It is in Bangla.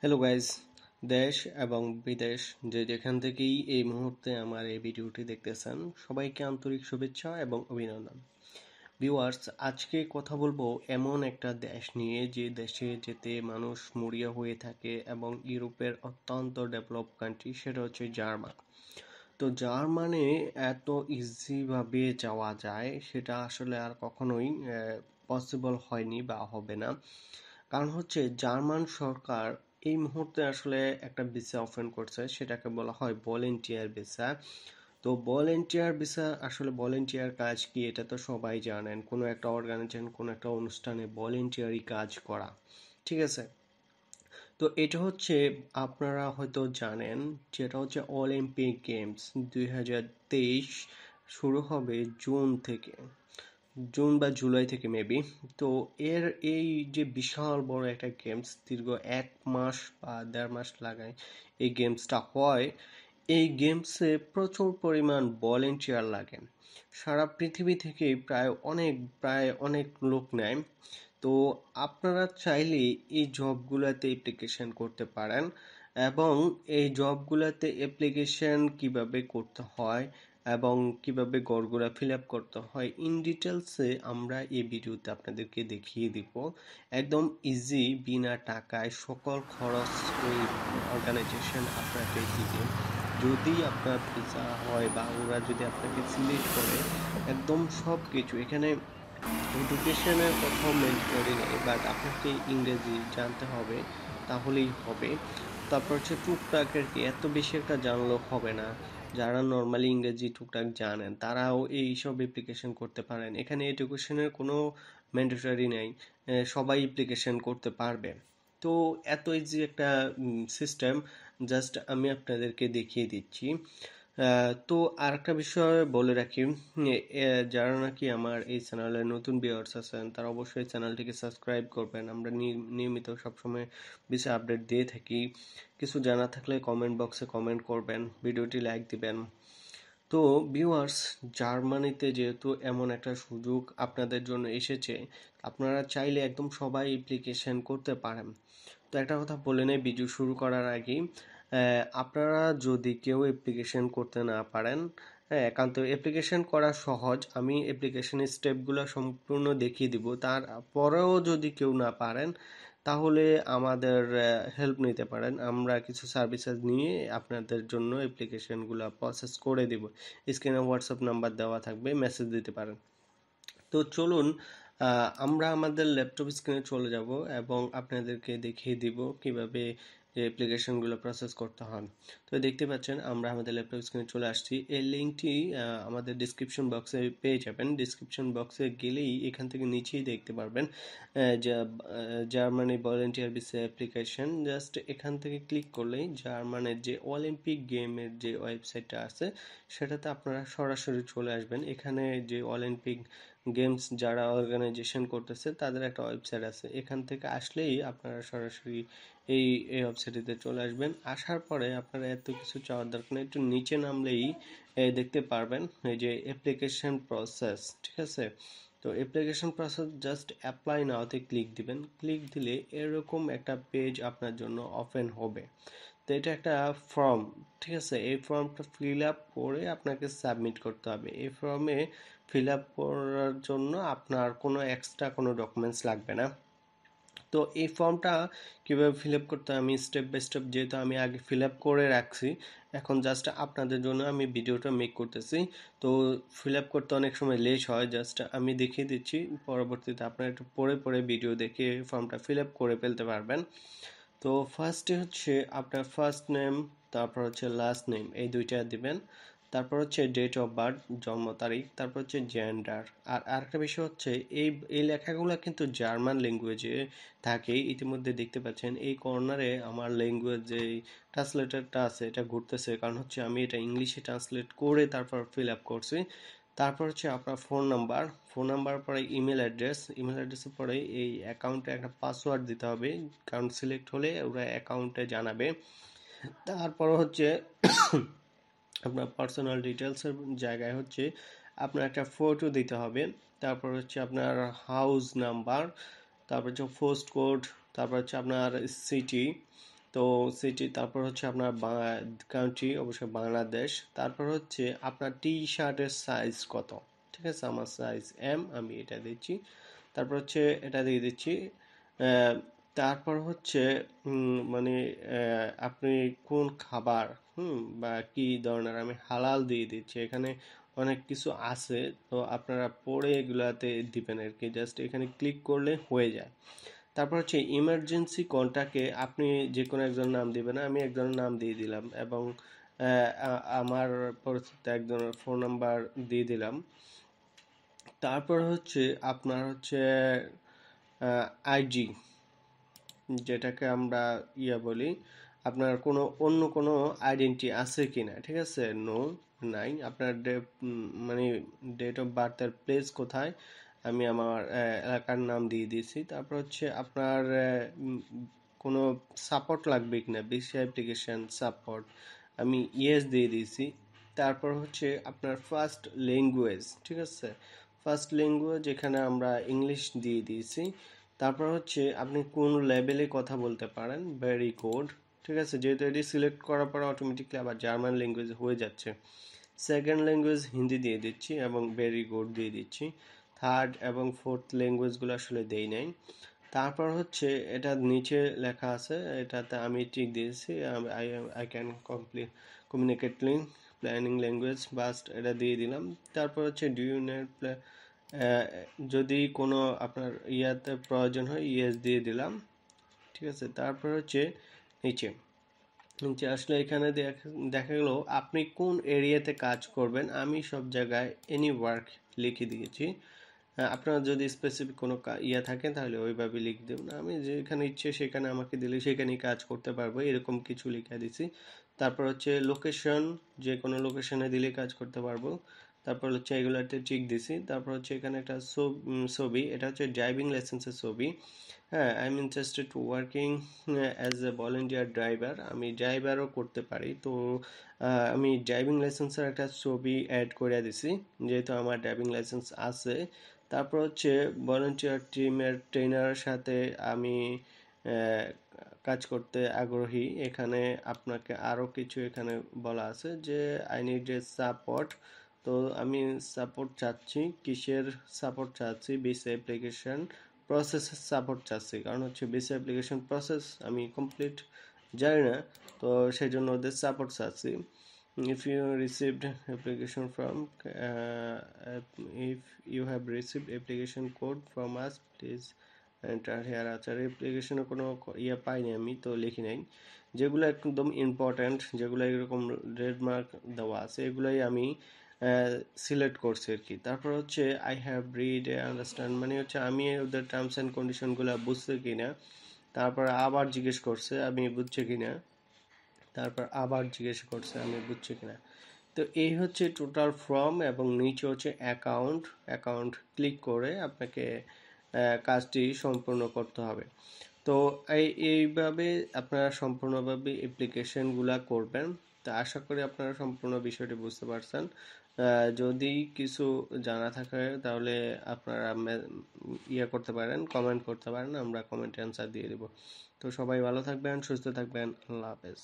হ্যালো গাইস, দেশ এবং বিদেশ যে যেখান থেকেই এই মুহূর্তে আমার এই ভিডিওটি দেখতেছেন সবাইকে আন্তরিক শুভেচ্ছা এবং অভিনন্দন। ভিউয়ার্স, আজকে কথা বলবো এমন একটা দেশ নিয়ে যে দেশে যেতে মানুষ মরিয়া হয়ে থাকে এবং ইউরোপের অত্যন্ত ডেভেলপ কান্ট্রি, সেটা হচ্ছে জার্মান। তো জার্মানে এত ইজিভাবে যাওয়া যায় সেটা আসলে আর কখনোই পসিবল হয়নি বা হবে না। কারণ হচ্ছে জার্মান সরকার এই মুহূর্তে আসলে একটা ভিসা ওপেন করছে, সেটাকে বলা হয় ভলেন্টিয়ার ভিসা। তো ভলেন্টিয়ার ভিসা আসলে ভলেন্টিয়ার কাজ কি এটা তো সবাই জানেন, কোনো একটা অর্গানাইজেশন কোনো একটা অনুষ্ঠানে ভলেন্টিয়ারি কাজ করা, ঠিক আছে। তো এটা হচ্ছে আপনারা হয়তো জানেন যেটা হচ্ছে অলিম্পিক গেমস 2023 শুরু হবে জুন থেকে, জুন বা জুলাই থেকে মেবি। তো এই যে বিশাল বড় একটা গেমস, দীর্ঘ 1 মাস বা 1.5 মাস লাগায় এই গেমসটা হয়। এই গেমসে প্রচুর পরিমাণ ভলেন্টিয়ার লাগে, সারা পৃথিবী থেকে প্রায় অনেক লোক নেয়। তো আপনারা চাইলে এই জবগুলোতে অ্যাপ্লিকেশন করতে পারেন, এবং এই জবগুলোতে অ্যাপ্লিকেশন কিভাবে করতে হয় এবং কিভাবে গড়গুলা ফিল আপ করতে হয় ইন ডিটেলসে আমরা এই ভিডিওতে আপনাদেরকে দেখিয়ে দিব। একদম ইজি, বিনা টাকায় সকল খরচ ওই অর্গানাইজেশন আপনাকে দিবে। যদি আপনার ভিসা হয় বা ওরা যদি আপনাকে সিলেক্ট করে, একদম সব কিছু এখানে এডুকেশনের কোথাও ম্যান্ডেটরি নেই, বাট আপনাকে ইংরেজি জানতে হবে, তাহলেই হবে। তারপর হচ্ছে টুকটাক আর কি, এত বেশি একটা জানলেও হবে না। যারা নর্মালি ইংরেজি টুকটাক জানেন তারাও এই সব অ্যাপ্লিকেশন করতে পারেন। এখানে এডুকেশনের কোনো ম্যান্ডেটরি নেই, সবাই অ্যাপ্লিকেশন করতে পারবে। তো এত ইজি একটা সিস্টেম, জাস্ট আমি আপনাদেরকে দেখিয়ে দিচ্ছি। তো আরেকটা বিষয় বলে রাখি, যারা নাকি আমার এই চ্যানেলে নতুন ভিউয়ার্স আছেন তারা অবশ্যই চ্যানেলটিকে সাবস্ক্রাইব করবেন। আমরা নিয়মিত সবসময় বিষয় আপডেট দিয়ে থাকি। কিছু জানা থাকলে কমেন্ট বক্সে কমেন্ট করবেন, ভিডিওটি লাইক দিবেন। তো ভিউয়ার্স, জার্মানিতে যেহেতু এমন একটা সুযোগ আপনাদের জন্য এসেছে, আপনারা চাইলে একদম সবাই অ্যাপ্লিকেশন করতে পারেন। তো একটা কথা বলে নেই ভিডিও শুরু করার আগেই, আপনারা যদি কেউ অ্যাপ্লিকেশন করতে না পারেন, হ্যাঁ, একান্ত অ্যাপ্লিকেশন করা সহজ, আমি অ্যাপ্লিকেশনের স্টেপগুলো সম্পূর্ণ দেখিয়ে দিব। তারপরেও যদি কেউ না পারেন তাহলে আমাদের হেল্প নিতে পারেন, আমরা কিছু সার্ভিসেস নিয়ে আপনাদের জন্য অ্যাপ্লিকেশনগুলো প্রসেস করে দিব। স্ক্রিনে হোয়াটসঅ্যাপ নাম্বার দেওয়া থাকবে, মেসেজ দিতে পারেন। তো চলুন, আমরা আমাদের ল্যাপটপ স্ক্রিনে চলে যাব এবং আপনাদেরকে দেখিয়ে দিব কিভাবে যে অ্যাপ্লিকেশনগুলো প্রসেস করতে হয়। তো দেখতে পাচ্ছেন আমরা আমাদের ল্যাপটপ স্ক্রিনে চলে আসছি। এই লিঙ্কটি আমাদের ডিসক্রিপশন বক্সে পেয়ে যাবেন। ডিসক্রিপশন বক্সে গেলেই এখান থেকে নিচেই দেখতে পারবেন Germany volunteer visa application. Just এখান থেকে ক্লিক করলেই জার্মানের যে অলিম্পিক গেমের যে ওয়েবসাইটটা আছে সেটাতে আপনারা সরাসরি চলে আসবেন। এখানে যে অলিম্পিক গেমস যারা অর্গানাইজেশন করতেছে তাদের একটা ওয়েবসাইট আছে, এখান থেকে আসলেই আপনারা সরাসরি এই এই ওয়েবসাইটে চলে আসবেন। আসার পরে আপনারা এত কিছু চাওয়ার দরকার নেই, একটু নিচে নামলেই দেখতে পারবেন এই যে অ্যাপ্লিকেশন প্রসেস, ঠিক আছে। তো অ্যাপ্লিকেশন প্রসেস জাস্ট অ্যাপ্লাই নাওতে ক্লিক দিবেন। ক্লিক দিলে এরকম একটা পেজ আপনার জন্য ওপেন হবে। তো এটা একটা ফর্ম, ঠিক আছে। এই ফর্মটা ফিল আপ করে আপনাকে সাবমিট করতে হবে। এই ফর্মে ফিল আপ করার জন্য আপনার কোনো এক্সট্রা কোনো ডকুমেন্টস লাগবে না। তো এই ফর্মটা কীভাবে ফিল আপ করতে হয় আমি স্টেপ বাই স্টেপ, যেহেতু আমি আগে ফিল আপ করে রাখছি, এখন জাস্ট আপনাদের জন্য আমি ভিডিওটা মেক করতেছি। তো ফিল আপ করতে অনেক সময় লেট হয়, জাস্ট আমি দেখিয়ে দিচ্ছি, পরবর্তীতে আপনারা একটু পরে পরে ভিডিও দেখে ফর্মটা ফিল আপ করে ফেলতে পারবেন। তো ফার্স্টে হচ্ছে আপনার ফার্স্ট নেম, তারপর হচ্ছে লাস্ট নেম, এই দুইটা দিবেন। তারপর হচ্ছে ডেট অফ বার্থ, জন্ম তারিখ, তারপর হচ্ছে জেন্ডার। আর আরেকটা বিষয় হচ্ছে এই এই লেখাগুলো কিন্তু জার্মান ল্যাঙ্গুয়েজে থাকে। ইতিমধ্যে দেখতে পাচ্ছেন এই কর্নারে আমার ল্যাঙ্গুয়েজ যে ট্রান্সলেটরটা আছে এটা ঘুরতেছে, কারণ হচ্ছে আমি এটা ইংলিশে ট্রান্সলেট করে তারপর ফিল আপ করছি। তারপর হচ্ছে আপনার ফোন নাম্বার, ফোন নাম্বার পরে ইমেল অ্যাড্রেস, ইমেল অ্যাড্রেসের পরে এই অ্যাকাউন্টে একটা পাসওয়ার্ড দিতে হবে, কারণ সিলেক্ট হলে ওরা অ্যাকাউন্টে জানাবে। তারপর হচ্ছে আপনার পার্সোনাল ডিটেলসের জায়গায় হচ্ছে আপনার একটা ফটো দিতে হবে। তারপর হচ্ছে আপনার হাউস নাম্বার, তারপর হচ্ছে পোস্ট কোড, তারপর হচ্ছে আপনার সিটি, তো সিটি, তারপর হচ্ছে আপনার কান্ট্রি অবশ্যই বাংলাদেশ, তারপর হচ্ছে আপনার টি শার্টের সাইজ কত। ঠিক আছে, আমার সাইজ এম, আমি এটা দিচ্ছি। তারপর হচ্ছে এটা দিয়ে দিচ্ছি। আহ, তারপর হচ্ছে মানে আপনি কোন খাবার বা কি ধরনের, আমি হালাল দিয়ে দিচ্ছি। এখানে অনেক কিছু আছে, তো আপনারা পড়ে এগুলাতে দিবেন আর কি, জাস্ট এখানে ক্লিক করলে হয়ে যায়। তারপর হচ্ছে ইমার্জেন্সি কন্টাক্টে আপনি যে কোনো একজন নাম দিবেন, আমি একজনের নাম দিয়ে দিলাম এবং আমার পরিচিত একজনের ফোন নাম্বার দিয়ে দিলাম। তারপর হচ্ছে আপনার হচ্ছে আইডি, যেটাকে আমরা বলি, আপনার কোনো অন্য কোনো আইডেন্টি আছে কিনা। ঠিক আছে, নো, নাই। আপনার মানে ডেট অফ বার্থের প্লেস কোথায়, আমি আমার এলাকার নাম দিয়ে দিয়েছি। তারপর হচ্ছে আপনার কোনো সাপোর্ট লাগবে কিনা, ভিসা অ্যাপ্লিকেশন সাপোর্ট, আমি ইয়েস দিয়ে দিয়েছি। তারপর হচ্ছে আপনার ফার্স্ট ল্যাঙ্গুয়েজ, ঠিক আছে, ফার্স্ট ল্যাঙ্গুয়েজ এখানে আমরা ইংলিশ দিয়ে দিয়েছি। তারপর হচ্ছে আপনি কোন লেভেলে কথা বলতে পারেন, ভেরি গুড। ঠিক আছে, যেহেতু এটি সিলেক্ট করার পর অটোমেটিকলি আবার জার্মান ল্যাঙ্গুয়েজ হয়ে যাচ্ছে। সেকেন্ড ল্যাঙ্গুয়েজ হিন্দি দিয়ে দিচ্ছি এবং ভেরি গুড দিয়ে দিচ্ছি। থার্ড এবং ফোর্থ ল্যাঙ্গুয়েজগুলো আসলে দেই নাই। তারপর হচ্ছে এটা নিচে লেখা আছে, এটাতে আমি টিক দিয়েছি, I I can complete communicatively planning language, বাস্ট, এটা দিয়ে দিলাম। তারপর হচ্ছে ডু ইউ নেট, যদি কোনো আপনার ইয়াতে প্রয়োজন হয় ইয়েস দিয়ে দিলাম। ঠিক আছে, তারপর হচ্ছে নিচে নিচে আসলে এখানে দেখা গেল আপনি কোন এরিয়াতে কাজ করবেন, আমি সব জায়গায় এনি ওয়ার্ক লিখে দিয়েছি। আপনার যদি স্পেসিফিক কোনো থাকে তাহলে ওইভাবে লিখে দেবেন, আমি যেখানে ইচ্ছে সেখানে আমাকে দিলে সেখানেই কাজ করতে পারবো, এরকম কিছু লিখে দিছি। তারপর হচ্ছে লোকেশন, যে কোনো লোকেশনে দিলে কাজ করতে পারবো। তারপর হচ্ছে এগুলাতে ঠিক দিছি। তারপর হচ্ছে এখানে একটা ছবি, এটা হচ্ছে ড্রাইভিং লাইসেন্সের ছবি। হ্যাঁ, I am interested to working as a volunteer driver, আমি ড্রাইভারও করতে পারি। তো আমি ড্রাইভিং লাইসেন্সের একটা ছবি অ্যাড করে দিছি, যেহেতু আমার ড্রাইভিং লাইসেন্স আছে। তারপর হচ্ছে ভলেন্টিয়ার টিমের ট্রেনারের সাথে আমি আহ, কাজ করতে আগ্রহী। এখানে আপনাকে আরও কিছু এখানে বলা আছে যে আই নিড এ সাপোর্ট। তো আমি সাপোর্ট চাচ্ছি, কিসের সাপোর্ট চাচ্ছি, ভিসা অ্যাপ্লিকেশন প্রসেসের সাপোর্ট চাচ্ছি, কারণ হচ্ছে ভিসা অ্যাপ্লিকেশন প্রসেস আমি কমপ্লিট জানি না, তো সেই জন্য ওদের সাপোর্ট চাচ্ছি। if you received application from if you have received application code from us please enter here। আচ্ছা, অ্যাপ্লিকেশনে কোনো পাইনি, আমি তো লিখি নাই। যেগুলো একদম ইম্পর্ট্যান্ট, যেগুলো এরকম রেড মার্ক দেওয়া আছে, এগুলাই আমি সিলেক্ট করছি আর কি। তারপর হচ্ছে আই হ্যাভ রিড আন্ডারস্ট্যান্ড, মানে হচ্ছে আমি ওদের টার্মস অ্যান্ড কন্ডিশনগুলো বুঝতে কিনা। তারপর আবার জিজ্ঞেস করছে আমি বুঝছি কিনা, তারপর আবার জিজ্ঞেস করছে আমি বুঝছি কিনা। তো এই হচ্ছে টোটাল ফর্ম, এবং নিচে হচ্ছে অ্যাকাউন্ট, অ্যাকাউন্ট ক্লিক করে আপনাকে কাজটি সম্পূর্ণ করতে হবে। তো এইভাবে আপনারা সম্পূর্ণভাবে অ্যাপ্লিকেশনগুলা করবেন। তো আশা করি আপনারা সম্পূর্ণ বিষয়টি বুঝতে পারছেন। যদি কিছু জানা থাকে তাহলে আপনারা করতে পারেন, কমেন্ট করতে পারেন, আমরা কমেন্টে অ্যান্সার দিয়ে দেব। তো সবাই ভালো থাকবেন, সুস্থ থাকবেন, আল্লাহ হাফেজ।